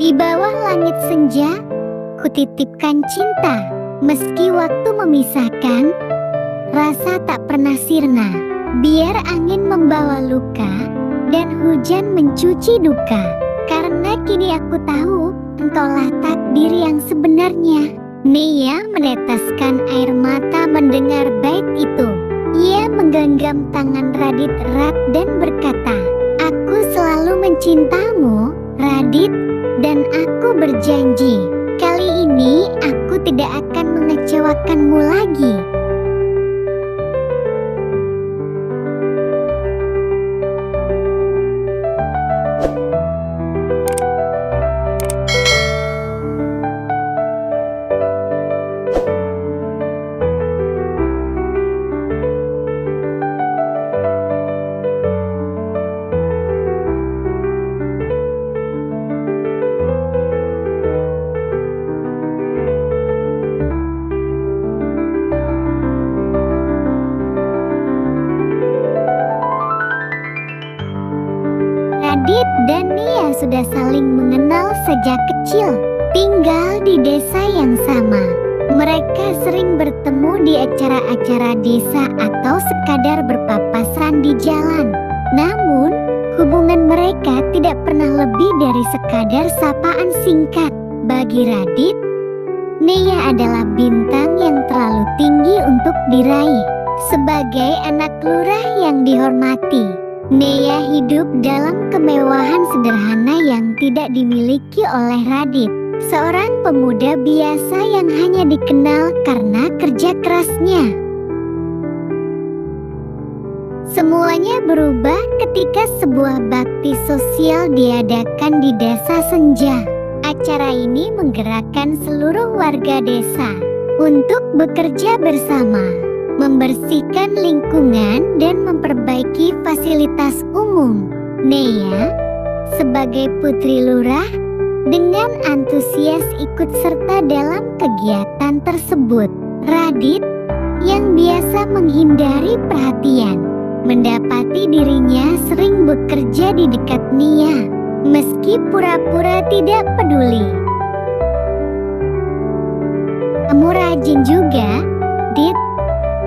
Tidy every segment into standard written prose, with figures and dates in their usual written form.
Di bawah langit senja, kutitipkan cinta. Meski waktu memisahkan, rasa tak pernah sirna. Biar angin membawa luka dan hujan mencuci duka. Karena kini aku tahu engkaulah takdir yang sebenarnya. Nia meneteskan air mata mendengar bait itu. Ia menggenggam tangan Radit erat dan berkata, "Aku selalu mencintamu, Radit, dan aku berjanji, kali ini aku tidak akan mengecewakanmu lagi." Radit dan Nia sudah saling mengenal sejak kecil, tinggal di desa yang sama. Mereka sering bertemu di acara-acara desa atau sekadar berpapasan di jalan. Namun, hubungan mereka tidak pernah lebih dari sekadar sapaan singkat. Bagi Radit, Nia adalah bintang yang terlalu tinggi untuk diraih. Sebagai anak lurah yang dihormati, Nia hidup dalam kemewahan sederhana yang tidak dimiliki oleh Radit, seorang pemuda biasa yang hanya dikenal karena kerja kerasnya. Semuanya berubah ketika sebuah bakti sosial diadakan di Desa Senja. Acara ini menggerakkan seluruh warga desa untuk bekerja bersama, membersihkan lingkungan dan memperbaiki fasilitas umum. Nia, sebagai putri lurah, dengan antusias ikut serta dalam kegiatan tersebut. Radit, yang biasa menghindari perhatian, mendapati dirinya sering bekerja di dekat Nia, meski pura-pura tidak peduli. "Kamu rajin juga, Dit,"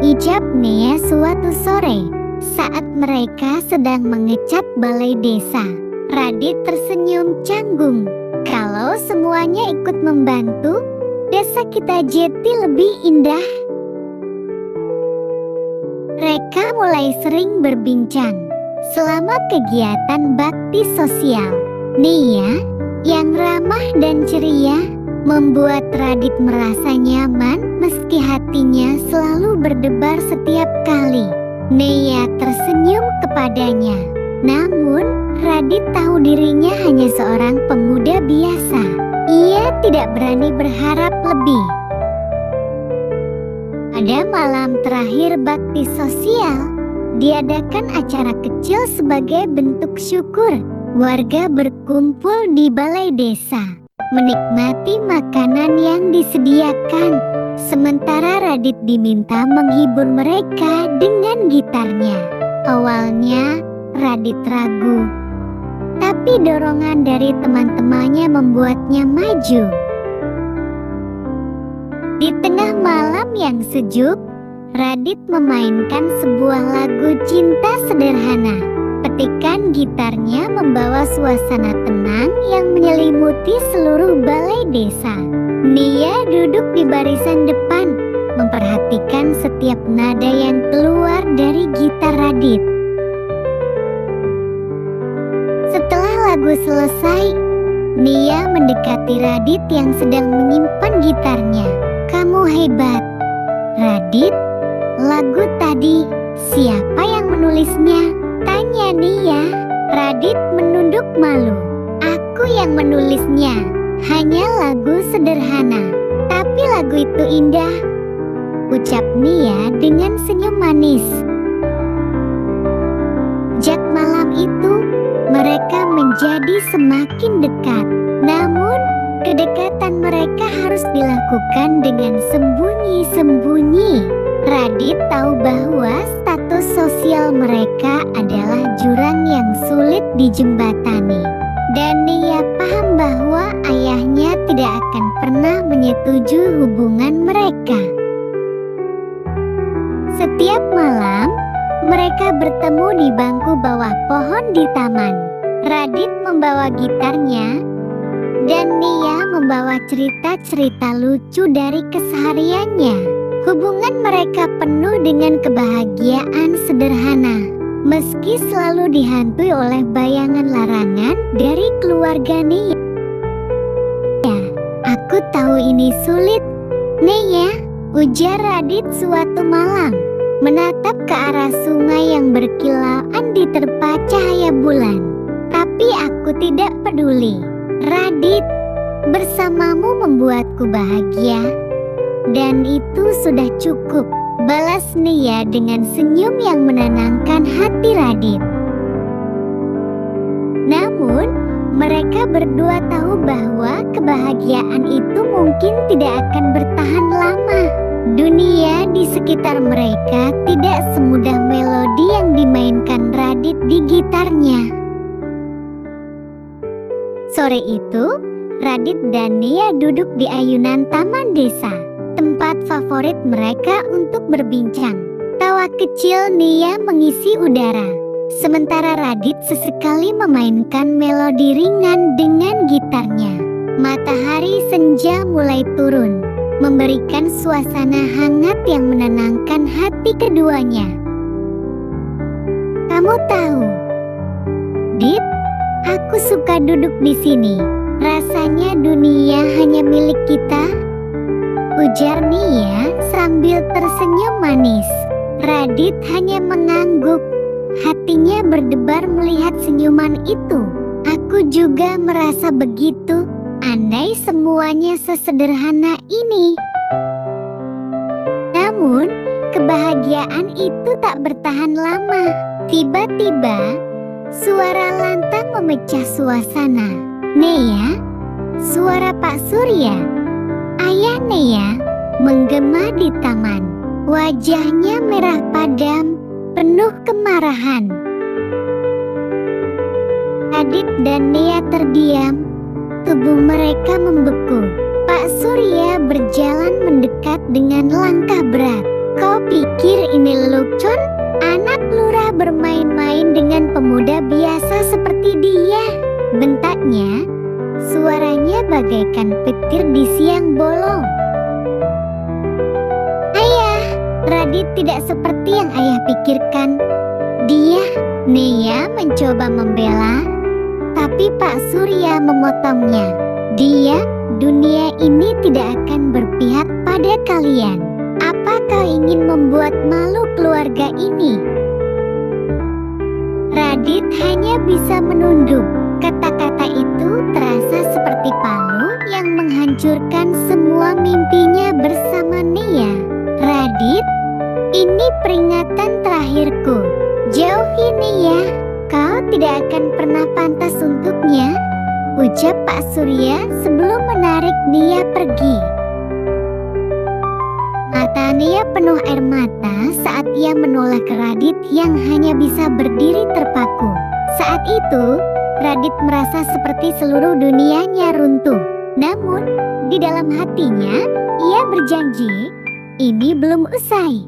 ijab Nia suatu sore saat mereka sedang mengecat balai desa. Radit tersenyum canggung. "Kalau semuanya ikut membantu, desa kita jadi lebih indah." Mereka mulai sering berbincang selama kegiatan bakti sosial. Nia, yang ramah dan ceria, membuat Radit merasa nyaman meski hatinya selalu berdebar setiap kali Nia tersenyum kepadanya. Namun, Radit tahu dirinya hanya seorang pemuda biasa. Ia tidak berani berharap lebih. Pada malam terakhir bakti sosial, diadakan acara kecil sebagai bentuk syukur. Warga berkumpul di balai desa, menikmati makanan yang disediakan. Sementara Radit diminta menghibur mereka dengan gitarnya. Awalnya Radit ragu, tapi dorongan dari teman-temannya membuatnya maju. Di tengah malam yang sejuk, Radit memainkan sebuah lagu cinta sederhana. Petikan gitarnya membawa suasana tenang yang menyelimuti seluruh balai desa. Nia duduk di barisan depan, memperhatikan setiap nada yang keluar dari gitar Radit. Setelah lagu selesai, Nia mendekati Radit yang sedang menyimpan gitarnya. "Kamu hebat, Radit. Lagu tadi, siapa yang menulisnya?" tanya Nia. Radit menunduk malu. "Aku yang menulisnya. Hanya lagu sederhana, tapi lagu itu indah," ucap Nia dengan senyum manis. Sejak malam itu, mereka menjadi semakin dekat. Namun, kedekatan mereka harus dilakukan dengan sembunyi-sembunyi. Radit tahu bahwa status sosial mereka adalah jurang yang sulit dijembatani. Dan Nia paham bahwa tidak akan pernah menyetujui hubungan mereka. Setiap malam, mereka bertemu di bangku bawah pohon di taman. Radit membawa gitarnya, dan Nia membawa cerita-cerita lucu dari kesehariannya. Hubungan mereka penuh dengan kebahagiaan sederhana, meski selalu dihantui oleh bayangan larangan dari keluarga Nia. "Aku tahu ini sulit, Nia," ujar Radit suatu malam, menatap ke arah sungai yang berkilauan diterpa cahaya bulan. "Tapi aku tidak peduli, Radit. Bersamamu membuatku bahagia, dan itu sudah cukup," balas Nia dengan senyum yang menenangkan hati Radit. Namun, mereka berdua tahu bahwa kebahagiaan itu mungkin tidak akan bertahan lama. Dunia di sekitar mereka tidak semudah melodi yang dimainkan Radit di gitarnya. Sore itu, Radit dan Nia duduk di ayunan taman desa, tempat favorit mereka untuk berbincang. Tawa kecil Nia mengisi udara, sementara Radit sesekali memainkan melodi ringan dengan gitarnya. Matahari senja mulai turun, memberikan suasana hangat yang menenangkan hati keduanya. "Kamu tahu, Dit, aku suka duduk di sini. Rasanya dunia hanya milik kita," ujar Nia sambil tersenyum manis. Radit hanya mengangguk, hatinya berdebar melihat senyuman itu. "Aku juga merasa begitu, andai semuanya sesederhana ini." Namun, kebahagiaan itu tak bertahan lama. Tiba-tiba, suara lantang memecah suasana. "Nia," suara Pak Surya, ayah Nia, menggema di taman. Wajahnya merah padam, penuh kemarahan. Radit dan Nia terdiam, tubuh mereka membeku. Pak Surya berjalan mendekat dengan langkah berat. "Kau pikir ini lelucon? Anak lurah bermain-main dengan pemuda biasa seperti dia," bentaknya. Suaranya bagaikan petir di siang bolong. "Ayah, Radit tidak seperti yang ayah pikirkan. Dia," Nia mencoba membela, tapi Pak Surya memotongnya. Dunia ini tidak akan berpihak pada kalian. Apa kau ingin membuat malu keluarga ini?" Radit hanya bisa menunduk. Kata-kata itu terasa seperti palu yang menghancurkan semua mimpinya bersama Nia. "Radit, ini peringatan terakhirku. Jauhi Nia, kau tidak akan pernah pantas untuknya," ucap Pak Surya sebelum menarik Nia pergi. Mata Nia penuh air mata saat ia menolak Radit yang hanya bisa berdiri terpaku. Saat itu, Radit merasa seperti seluruh dunianya runtuh. Namun, di dalam hatinya, ia berjanji, ini belum usai.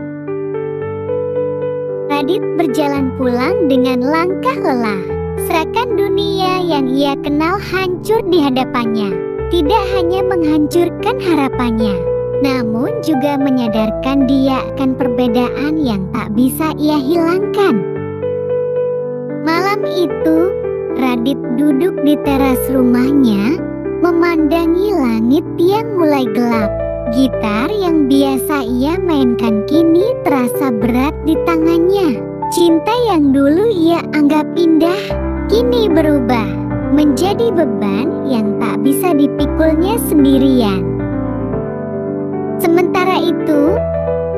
Radit berjalan pulang dengan langkah lelah. Seakan dunia yang ia kenal hancur di hadapannya. Tidak hanya menghancurkan harapannya, namun juga menyadarkan dia akan perbedaan yang tak bisa ia hilangkan. Malam itu, Radit duduk di teras rumahnya, memandangi langit yang mulai gelap. Gitar yang biasa ia mainkan kini terasa berat di tangannya. Cinta yang dulu ia anggap indah, kini berubah menjadi beban yang tak bisa dipikulnya sendirian. Sementara itu,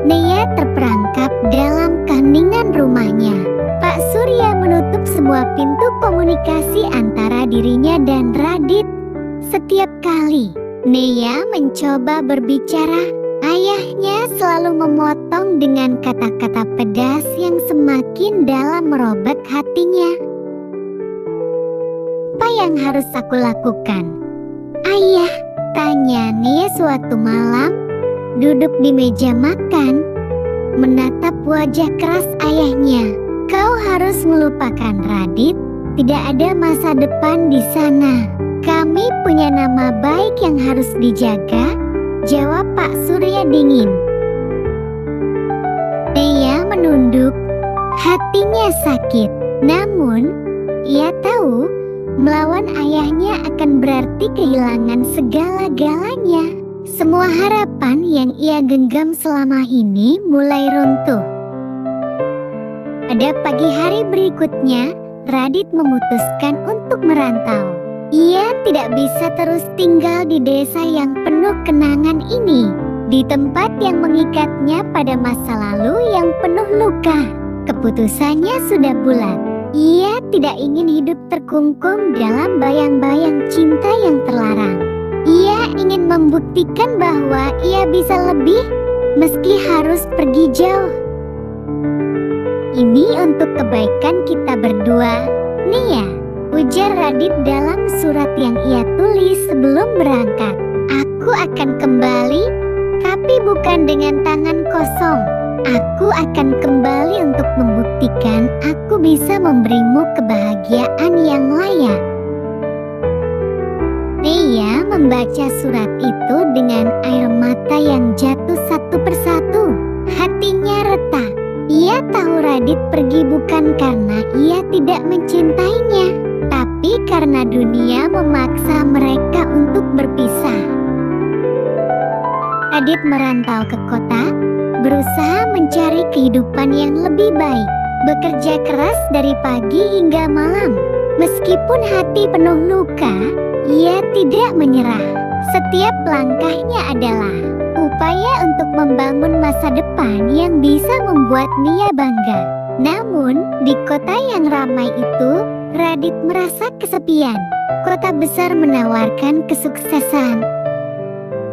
Nia terperangkap dalam keheningan rumahnya. Pak Surya menutup semua pintu komunikasi antara dirinya dan Radit. Setiap kali Nia mencoba berbicara, ayahnya selalu memotong dengan kata-kata pedas yang semakin dalam merobek hatinya. "Apa yang harus aku lakukan? Ayah, Tanya Nia suatu malam, duduk di meja makan, menatap wajah keras ayahnya. Kau harus melupakan Radit, tidak ada masa depan di sana. Kami punya nama baik yang harus dijaga, jawab Pak Surya dingin. Nia menunduk, hatinya sakit. Namun, ia tahu melawan ayahnya akan berarti kehilangan segala-galanya. Semua harapan yang ia genggam selama ini mulai runtuh. Pada pagi hari berikutnya, Radit memutuskan untuk merantau. Ia tidak bisa terus tinggal di desa yang penuh kenangan ini, di tempat yang mengikatnya pada masa lalu yang penuh luka. Keputusannya sudah bulat. Ia tidak ingin hidup terkungkung dalam bayang-bayang cinta yang terlarang. Ia ingin membuktikan bahwa ia bisa lebih meski harus pergi jauh. Ini untuk kebaikan kita berdua, Nia, ujar Radit dalam surat yang ia tulis sebelum berangkat. Aku akan kembali, tapi bukan dengan tangan kosong. Aku akan kembali untuk membuktikan aku bisa memberimu kebahagiaan yang layak. Nia membaca surat itu dengan air mata yang jatuh satu persatu. Hatinya retak. Ia tahu Radit pergi bukan karena ia tidak mencintainya, tapi karena dunia memaksa mereka untuk berpisah. Radit merantau ke kota, berusaha mencari kehidupan yang lebih baik, bekerja keras dari pagi hingga malam. Meskipun hati penuh luka, ia tidak menyerah. Setiap langkahnya adalah upaya untuk membangun masa depan yang bisa membuat Nia bangga. Namun, di kota yang ramai itu, Radit merasa kesepian. Kota besar menawarkan kesuksesan,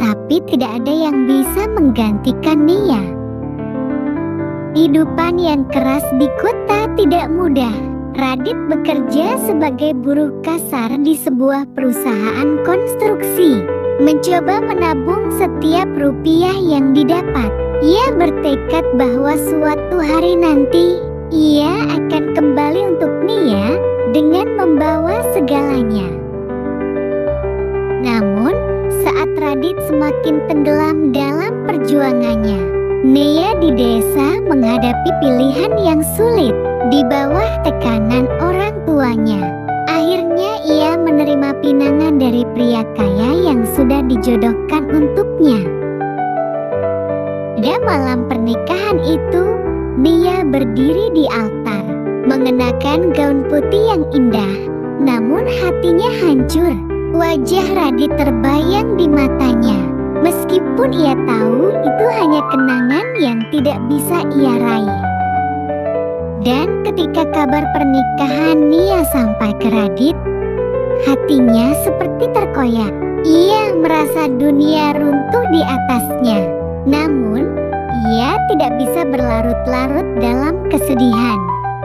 tapi tidak ada yang bisa menggantikan Nia. Kehidupan yang keras di kota tidak mudah. Radit bekerja sebagai buruh kasar di sebuah perusahaan konstruksi, mencoba menabung setiap rupiah yang didapat. Ia bertekad bahwa suatu hari nanti ia akan kembali untuk Nia dengan membawa segalanya. Namun, saat Radit semakin tenggelam dalam perjuangannya, Nia di desa menghadapi pilihan yang sulit di bawah tekanan orang tuanya. Akhirnya ia menerima pinangan dari pria kaya yang sudah dijodohkan untuknya. Pada malam pernikahan itu, Nia berdiri di altar, mengenakan gaun putih yang indah, namun hatinya hancur. Wajah Radit terbayang di matanya. Meskipun ia tahu itu hanya kenangan yang tidak bisa ia raih. Dan ketika kabar pernikahan Nia sampai ke Radit, hatinya seperti terkoyak. Ia merasa dunia runtuh di atasnya. Namun, ia tidak bisa berlarut-larut dalam kesedihan.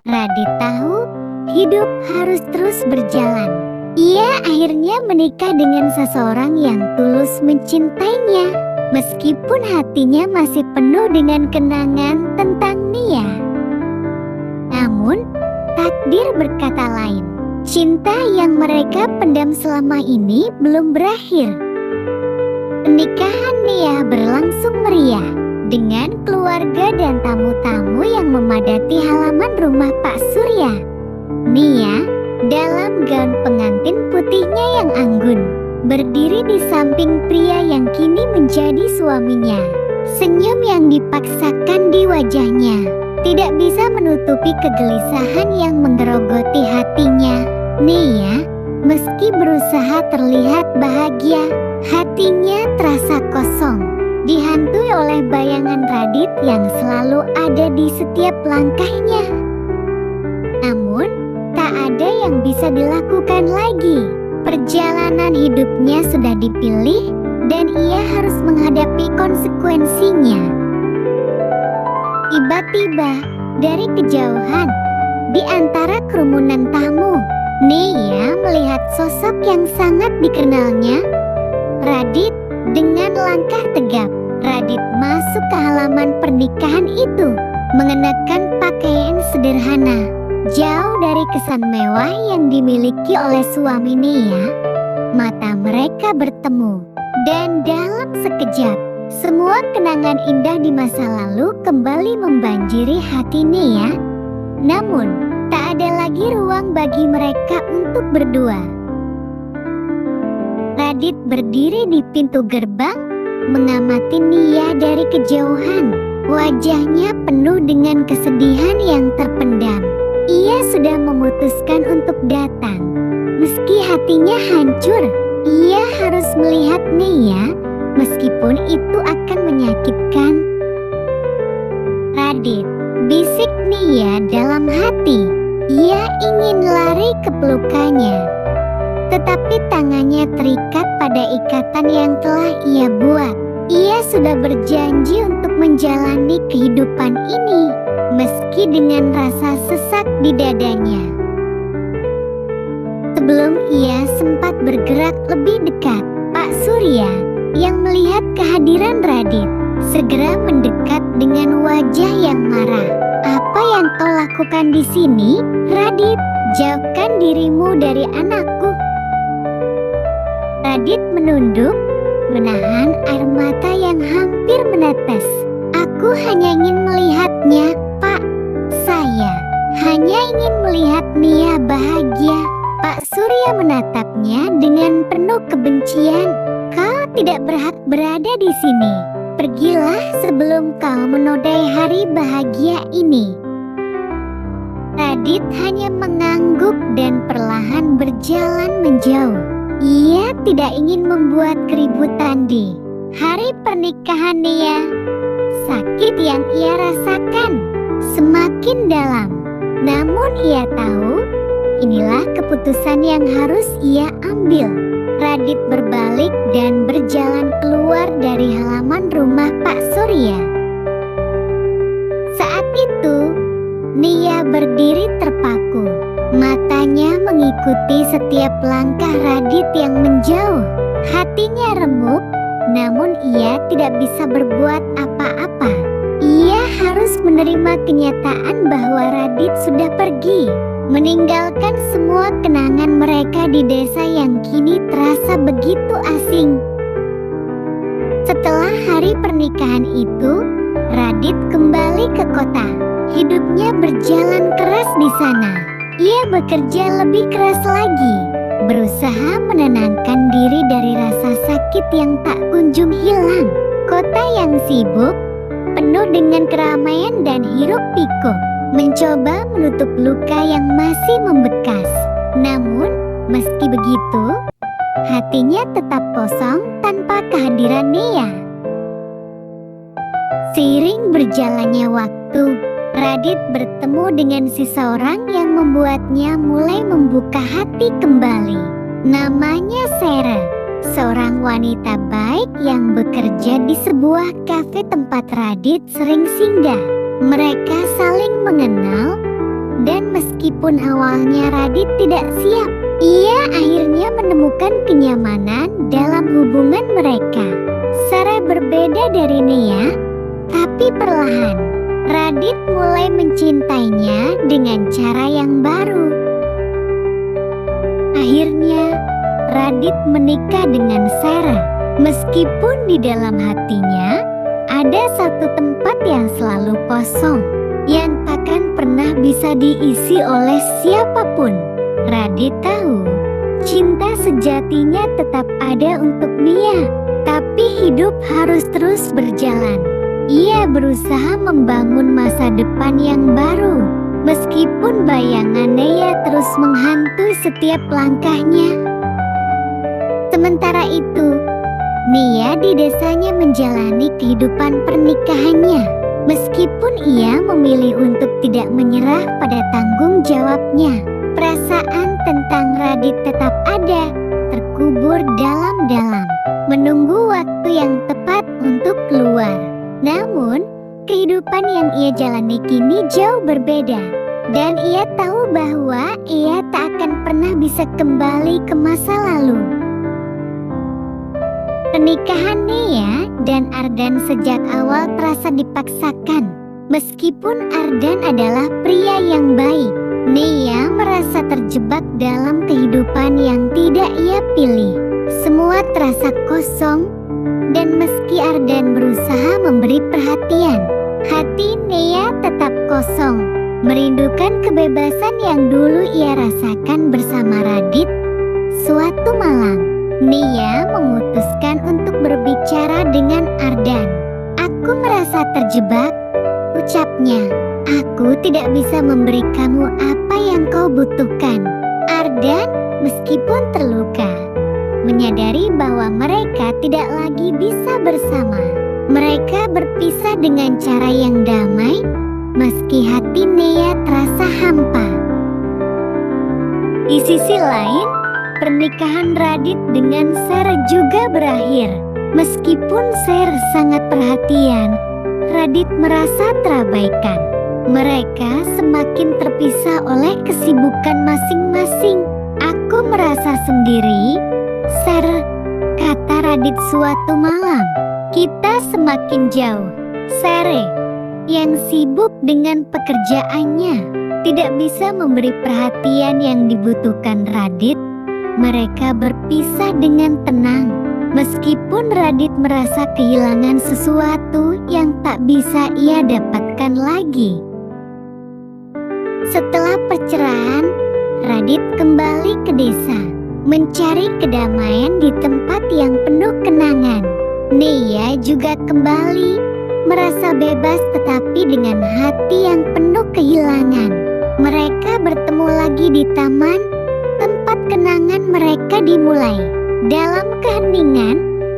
Radit tahu hidup harus terus berjalan. Ia akhirnya menikah dengan seseorang yang tulus mencintainya, meskipun hatinya masih penuh dengan kenangan tentang Nia. Namun, takdir berkata lain. Cinta yang mereka pendam selama ini belum berakhir. Pernikahan Nia berlangsung meriah, dengan keluarga dan tamu-tamu yang memadati halaman rumah Pak Surya. Nia, dalam gaun pengantin putihnya yang anggun, berdiri di samping pria yang kini menjadi suaminya. Senyum yang dipaksakan di wajahnya tidak bisa menutupi kegelisahan yang menggerogoti hatinya. Nia, meski berusaha terlihat bahagia, hatinya terasa kosong, dihantui oleh bayangan Radit yang selalu ada di setiap langkahnya. Namun, tak ada yang bisa dilakukan lagi. Perjalanan hidupnya sudah dipilih dan ia harus menghadapi konsekuensinya. Tiba-tiba, dari kejauhan, di antara kerumunan tamu, Nia melihat sosok yang sangat dikenalnya. Radit, dengan langkah tegap, Radit masuk ke halaman pernikahan itu, mengenakan pakaian sederhana, jauh dari kesan mewah yang dimiliki oleh suami Nia. Mata mereka bertemu, dan dalam sekejap, semua kenangan indah di masa lalu kembali membanjiri hati Nia. Namun, tak ada lagi ruang bagi mereka untuk berdua. Radit berdiri di pintu gerbang, mengamati Nia dari kejauhan. Wajahnya penuh dengan kesedihan yang terpendam. Ia sudah memutuskan untuk datang. Meski hatinya hancur, ia harus melihat Nia, meskipun itu akan menyakitkan. Radit, bisik Nia dalam hati. Ia ingin lari ke pelukannya, tetapi tangannya terikat pada ikatan yang telah ia buat. Ia sudah berjanji untuk menjalani kehidupan ini, meski dengan rasa sesak di dadanya. Sebelum ia sempat bergerak lebih dekat, Pak Surya yang melihat kehadiran Radit segera mendekat dengan wajah yang marah. "Apa yang kau lakukan di sini, Radit? Jauhkan dirimu dari anakku." Radit menunduk, menahan air mata yang hampir menetes. "Aku hanya ingin melihatnya, Pak. Saya hanya ingin melihat Nia bahagia." Pak Surya menatapnya dengan penuh kebencian. "Kau tidak berhak berada di sini. Pergilah sebelum kau menodai hari bahagia ini." Radit hanya mengangguk dan perlahan berjalan menjauh. Ia tidak ingin membuat keributan di hari pernikahan Nia. Sakit yang ia rasakan semakin dalam. Namun ia tahu inilah keputusan yang harus ia ambil. Radit berbalik dan berjalan keluar dari halaman rumah Pak Surya. Saat itu, Nia berdiri terpaku. Matanya mengikuti setiap langkah Radit yang menjauh. Hatinya remuk, namun ia tidak bisa berbuat apa-apa. Ia harus menerima kenyataan bahwa Radit sudah pergi, meninggalkan semua kenangan mereka di desa yang kini terasa begitu asing. Setelah hari pernikahan itu, Radit kembali ke kota. Hidupnya berjalan keras di sana. Ia bekerja lebih keras lagi, berusaha menenangkan diri dari rasa sakit yang tak kunjung hilang. Kota yang sibuk, penuh dengan keramaian dan hiruk-pikuk, mencoba menutup luka yang masih membekas. Namun, meski begitu, hatinya tetap kosong tanpa kehadiran Nia. Seiring berjalannya waktu, Radit bertemu dengan seseorang yang membuatnya mulai membuka hati kembali. Namanya Sarah, seorang wanita baik yang bekerja di sebuah kafe tempat Radit sering singgah. Mereka saling mengenal, dan meskipun awalnya Radit tidak siap, ia akhirnya menemukan kenyamanan dalam hubungan mereka. Sarah berbeda dari Nia, tapi perlahan Radit mulai mencintainya dengan cara yang baru. Akhirnya, Radit menikah dengan Sarah. Meskipun di dalam hatinya ada satu tempat yang selalu kosong, yang takkan pernah bisa diisi oleh siapapun. Radit tahu, cinta sejatinya tetap ada untuk Nia, tapi hidup harus terus berjalan. Ia berusaha membangun masa depan yang baru, meskipun bayangan Nia terus menghantui setiap langkahnya. Sementara itu, Nia di desanya menjalani kehidupan pernikahannya. Meskipun ia memilih untuk tidak menyerah pada tanggung jawabnya, perasaan tentang Radit tetap ada, terkubur dalam-dalam, menunggu waktu yang tepat untuk keluar. Namun, kehidupan yang ia jalani kini jauh berbeda, dan ia tahu bahwa ia tak akan pernah bisa kembali ke masa lalu. Pernikahan Nea dan Ardan sejak awal terasa dipaksakan. Meskipun Ardan adalah pria yang baik, Nea merasa terjebak dalam kehidupan yang tidak ia pilih. Semua terasa kosong, dan meski Ardan berusaha memberi perhatian, hati Nea tetap kosong, merindukan kebebasan yang dulu ia rasakan bersama Radit. Suatu malam, Nea memutuskan untuk berbicara dengan Ardan. "Aku merasa terjebak," ucapnya. "Aku tidak bisa memberi kamu apa yang kau butuhkan." Ardan, meskipun terluka, menyadari bahwa mereka tidak lagi bisa bersama. Mereka berpisah dengan cara yang damai, meski hati Nea terasa hampa. Di sisi lain, pernikahan Radit dengan Sher juga berakhir. Meskipun Sher sangat perhatian, Radit merasa terabaikan. Mereka semakin terpisah oleh kesibukan masing-masing. "Aku merasa sendiri, Sher," kata Radit suatu malam. "Kita semakin jauh." Sher, yang sibuk dengan pekerjaannya, tidak bisa memberi perhatian yang dibutuhkan Radit. Mereka berpisah dengan tenang, meskipun Radit merasa kehilangan sesuatu yang tak bisa ia dapatkan lagi. Setelah perceraian, Radit kembali ke desa, mencari kedamaian di tempat yang penuh kenangan. Nea juga kembali, merasa bebas tetapi dengan hati yang penuh kehilangan. Mereka bertemu lagi di taman, tempat kenangan mereka dimulai. Dalam keheningan,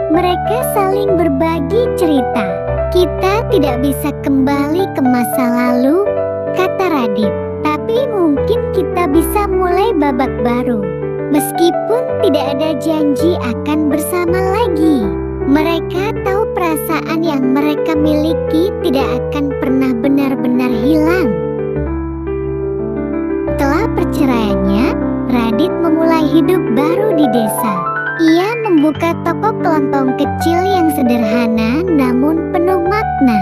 mereka saling berbagi cerita. "Kita tidak bisa kembali ke masa lalu," kata Radit, "tapi mungkin kita bisa mulai babak baru." Meskipun tidak ada janji akan bersama lagi, mereka tahu perasaan yang mereka miliki tidak akan pernah benar-benar hilang. Setelah perceraiannya, Radit memulai hidup baru di desa. Ia membuka toko kelontong kecil yang sederhana namun penuh makna.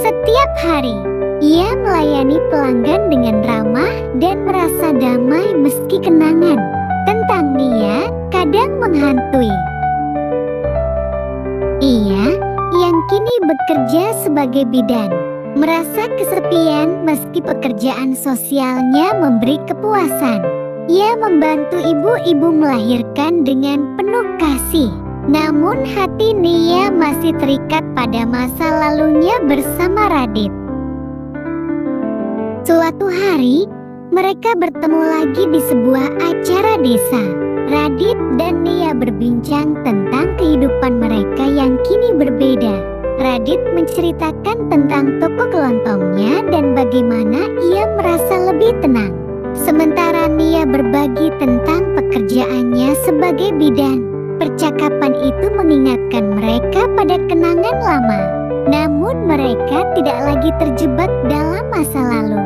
Setiap hari, ia melayani pelanggan dengan ramah dan merasa damai meski kenangan tentang Nea kadang menghantui. Ia, yang kini bekerja sebagai bidan, merasa kesepian meski pekerjaan sosialnya memberi kepuasan. Ia membantu ibu-ibu melahirkan dengan penuh kasih. Namun hati Nea masih terikat pada masa lalunya bersama Radit. Suatu hari, mereka bertemu lagi di sebuah acara desa. Radit dan Nea berbincang tentang kehidupan mereka yang kini berbeda. Radit menceritakan tentang toko kelontongnya dan bagaimana ia merasa lebih tenang. Sementara Nea berbagi tentang pekerjaannya sebagai bidan. Percakapan itu mengingatkan mereka pada kenangan lama. Namun mereka tidak lagi terjebak dalam masa lalu.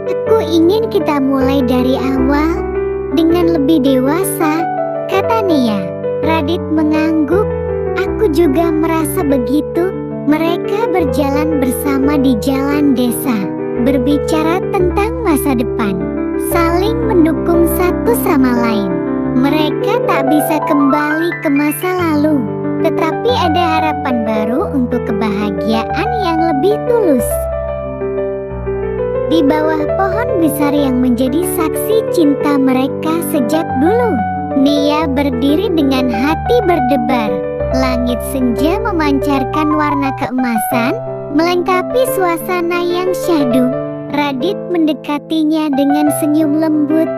"Aku ingin kita mulai dari awal dengan lebih dewasa," kata Nea. Radit mengangguk. "Aku juga merasa begitu." Mereka berjalan bersama di jalan desa, berbicara tentang masa depan, saling mendukung satu sama lain. Mereka tak bisa kembali ke masa lalu, tetapi ada harapan baru untuk kebahagiaan yang lebih tulus. Di bawah pohon besar yang menjadi saksi cinta mereka sejak dulu, Nea berdiri dengan hati berdebar. Langit senja memancarkan warna keemasan, melengkapi suasana yang syahdu. Radit mendekatinya dengan senyum lembut,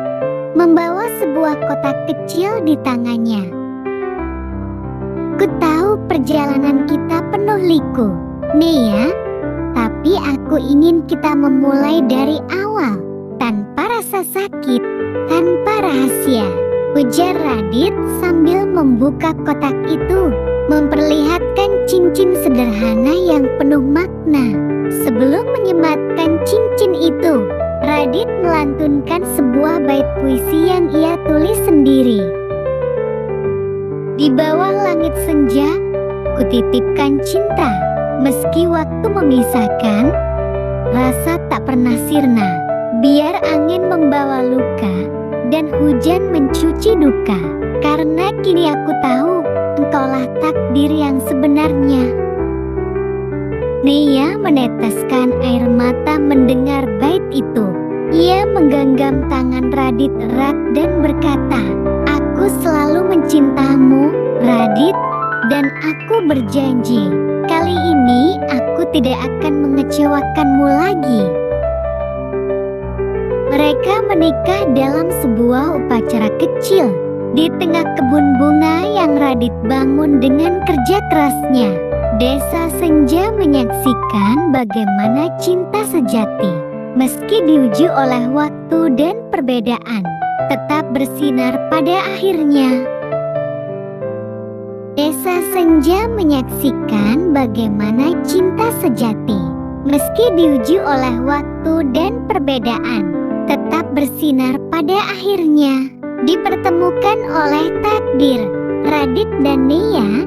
membawa sebuah kotak kecil di tangannya. "Ku tahu perjalanan kita penuh liku, Nea, tapi aku ingin kita memulai dari awal, tanpa rasa sakit, tanpa rahasia," ujar Radit sambil membuka kotak itu, memperlihatkan cincin sederhana yang penuh makna. Sebelum menyematkan cincin itu, Radit melantunkan sebuah bait puisi yang ia tulis sendiri. Di bawah langit senja, kutitipkan cinta. Meski waktu memisahkan, rasa tak pernah sirna. Biar angin membawa luka dan hujan mencuci duka. Karena kini aku tahu, engkaulah takdir yang sebenarnya. Nia meneteskan air mata mendengar bait itu. Ia menggenggam tangan Radit erat dan berkata, "Aku selalu mencintamu, Radit, dan aku berjanji, kali ini aku tidak akan mengecewakanmu lagi." Mereka menikah dalam sebuah upacara kecil di tengah kebun bunga yang Radit bangun dengan kerja kerasnya. Desa senja menyaksikan bagaimana cinta sejati, meski diuji oleh waktu dan perbedaan, tetap bersinar pada akhirnya. Desa senja menyaksikan bagaimana cinta sejati, meski diuji oleh waktu dan perbedaan, tetap bersinar pada akhirnya. Dipertemukan oleh takdir, Radit dan Nia,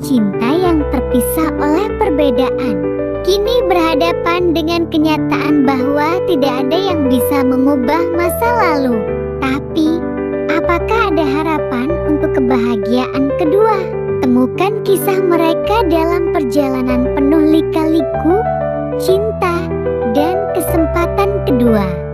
cinta yang terpisah oleh perbedaan, kini berhadapan dengan kenyataan bahwa tidak ada yang bisa mengubah masa lalu. Tapi, apakah ada harapan untuk kebahagiaan kedua? Temukan kisah mereka dalam perjalanan penuh lika-liku, cinta, dan kesempatan kedua.